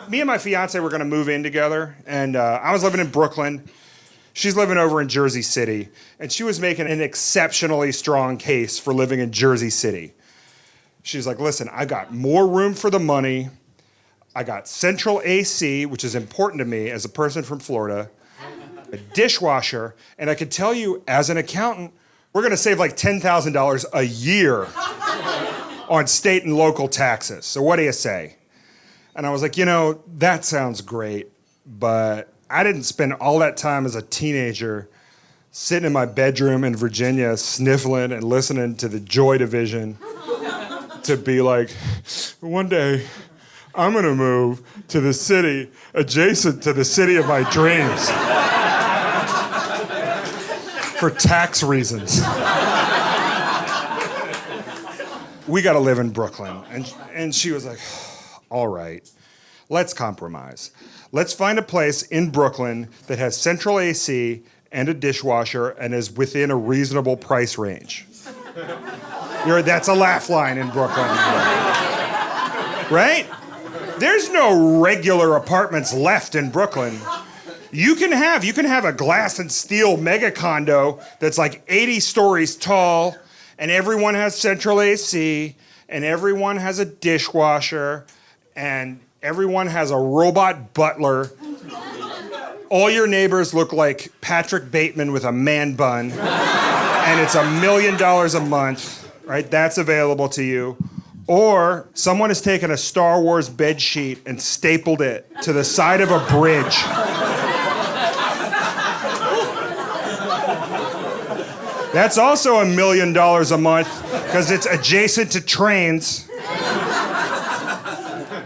me and my fiance were going to move in together, and I was living in Brooklyn. She's living over in Jersey City, and she was making an exceptionally strong case for living in Jersey City. She's like, listen, I got more room for the money. I got central AC, which is important to me as a person from Florida, a dishwasher, and I could tell you, as an accountant, we're going to save like $10,000 a year on state and local taxes. So what do you say? And I was like, that sounds great, but I didn't spend all that time as a teenager sitting in my bedroom in Virginia sniffling and listening to the Joy Division to be like, one day I'm gonna move to the city adjacent to the city of my dreams for tax reasons. We gotta live in Brooklyn. And she was like, all right, let's compromise. Let's find a place in Brooklyn that has central AC and a dishwasher and is within a reasonable price range. That's a laugh line in Brooklyn. Right? There's no regular apartments left in Brooklyn. You can have a glass and steel mega condo that's like 80 stories tall, and everyone has central AC, and everyone has a dishwasher, and everyone has a robot butler. All your neighbors look like Patrick Bateman with a man bun, and it's $1 million a month, right? That's available to you. Or someone has taken a Star Wars bed sheet and stapled it to the side of a bridge. That's also $1 million a month because it's adjacent to trains.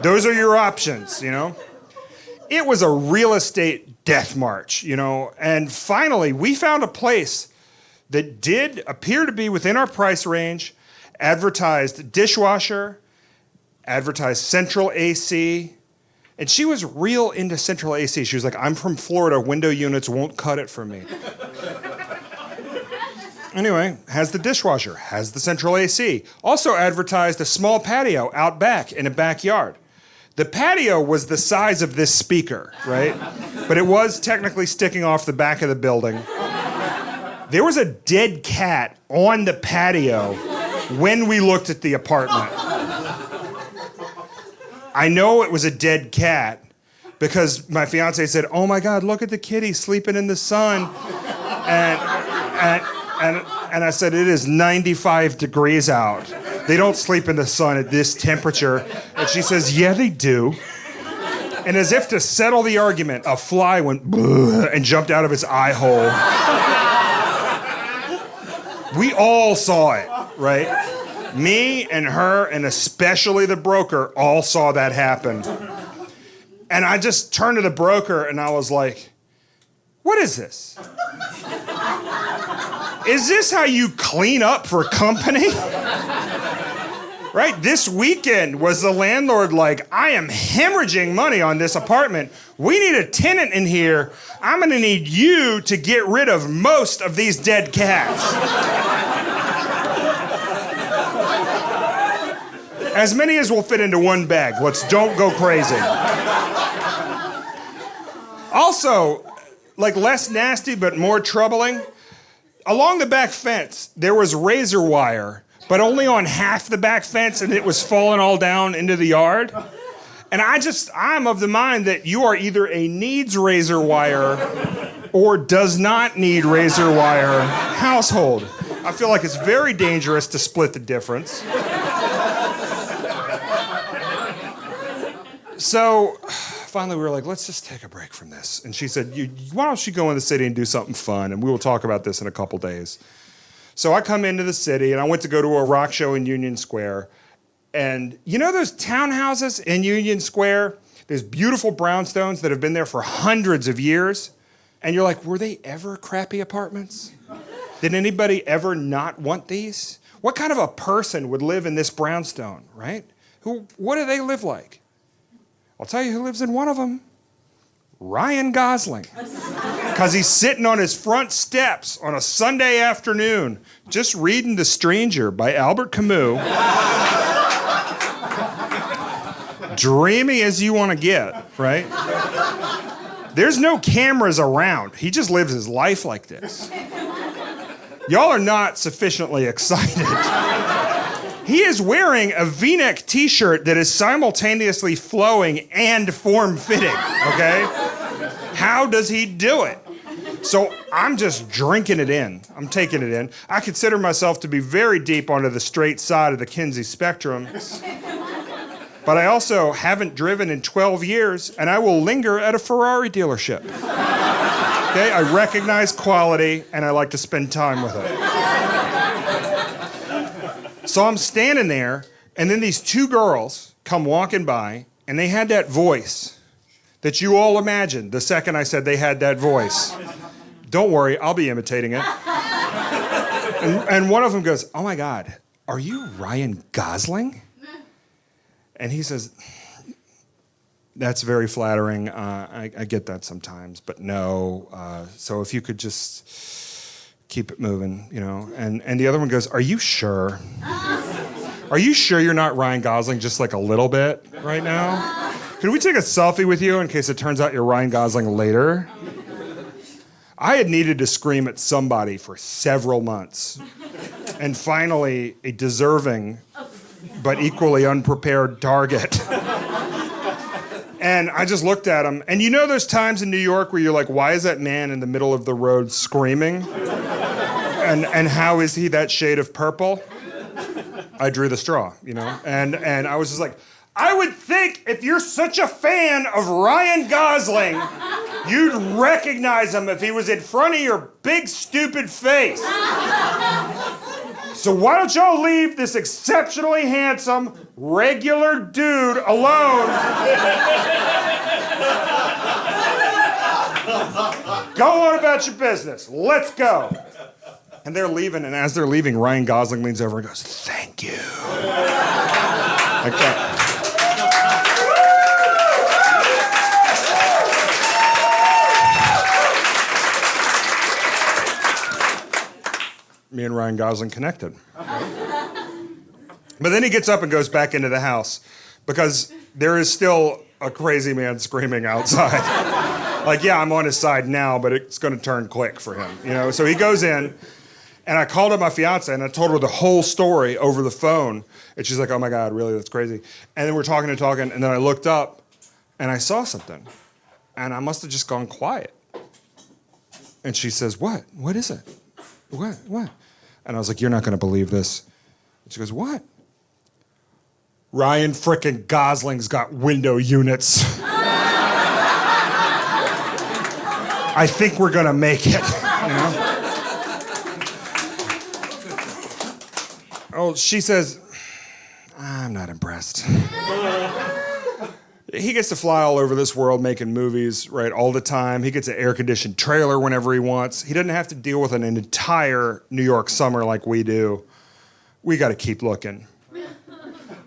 Those are your options, It was a real estate death march, And finally, we found a place that did appear to be within our price range, advertised dishwasher, advertised central AC, and she was real into central AC. She was like, I'm from Florida, window units won't cut it for me. Anyway, has the dishwasher, has the central AC. Also advertised a small patio out back in a backyard. The patio was the size of this speaker, right? But it was technically sticking off the back of the building. There was a dead cat on the patio when we looked at the apartment. I know it was a dead cat because my fiance said, oh my God, look at the kitty sleeping in the sun. And I said, it is 95 degrees out. They don't sleep in the sun at this temperature. And she says, yeah, they do. And as if to settle the argument, a fly went and jumped out of its eye hole. We all saw it, right? Me and her, and especially the broker, all saw that happen. And I just turned to the broker and I was like, what is this? Is this how you clean up for company? Right? This weekend was the landlord like, I am hemorrhaging money on this apartment. We need a tenant in here. I'm gonna need you to get rid of most of these dead cats. As many as will fit into one bag. Don't go crazy. Also, less nasty but more troubling, along the back fence, there was razor wire, but only on half the back fence, and it was falling all down into the yard. And I'm of the mind that you are either a needs razor wire or does not need razor wire household. I feel like it's very dangerous to split the difference. So finally we were like, let's just take a break from this. And she said, why don't you go in the city and do something fun? And we will talk about this in a couple days. So I come into the city and I went to go to a rock show in Union Square. And those townhouses in Union Square? There's beautiful brownstones that have been there for hundreds of years. And you're like, were they ever crappy apartments? Did anybody ever not want these? What kind of a person would live in this brownstone, right? What do they live like? I'll tell you who lives in one of them. Ryan Gosling. Because he's sitting on his front steps on a Sunday afternoon, just reading The Stranger by Albert Camus, dreamy as you want to get, right? There's no cameras around. He just lives his life like this. Y'all are not sufficiently excited. He is wearing a V-neck t-shirt that is simultaneously flowing and form-fitting, okay? How does he do it? So I'm just drinking it in. I'm taking it in. I consider myself to be very deep onto the straight side of the Kinsey spectrum. But I also haven't driven in 12 years, and I will linger at a Ferrari dealership. Okay? I recognize quality, and I like to spend time with it. So I'm standing there, and then these two girls come walking by, and they had that voice that you all imagined the second I said they had that voice. Don't worry, I'll be imitating it. And one of them goes, "Oh my God, are you Ryan Gosling?" And he says, "That's very flattering. I get that sometimes, but no. So if you could just keep it moving, you know." And the other one goes, "Are you sure? Are you sure you're not Ryan Gosling just like a little bit right now? Could we take a selfie with you in case it turns out you're Ryan Gosling later?" I had needed to scream at somebody for several months. And finally, a deserving but equally unprepared target. And I just looked at him. And you know those times in New York where you're like, why is that man in the middle of the road screaming? And how is he that shade of purple? I drew the straw, you know? And I was just like, I would think if you're such a fan of Ryan Gosling, you'd recognize him if he was in front of your big, stupid face. So why don't y'all leave this exceptionally handsome, regular dude alone? Go on about your business. Let's go. And they're leaving, and as they're leaving, Ryan Gosling leans over and goes, "Thank you." Like that. Me and Ryan Gosling connected. But then he gets up and goes back into the house because there is still a crazy man screaming outside. Like, yeah, I'm on his side now, but it's going to turn quick for him, you know? So he goes in, and I called up my fiance, and I told her the whole story over the phone. And she's like, "Oh my God, really? That's crazy." And then we're talking, and then I looked up, and I saw something. And I must have just gone quiet. And she says, "What? What is it? What?" And I was like, "You're not going to believe this." And she goes, "What?" "Ryan frickin' Gosling's got window units." I think we're going to make it, you know? Oh, she says, "I'm not impressed." He gets to fly all over this world making movies, right, all the time. He gets an air-conditioned trailer whenever he wants. He doesn't have to deal with an entire New York summer like we do. We got to keep looking.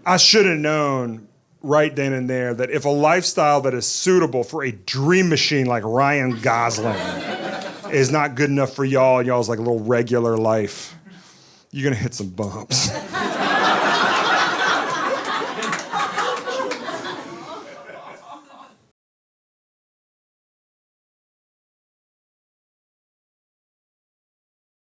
I should have known right then and there that if a lifestyle that is suitable for a dream machine like Ryan Gosling is not good enough for y'all, and y'all's like a little regular life, you're going to hit some bumps.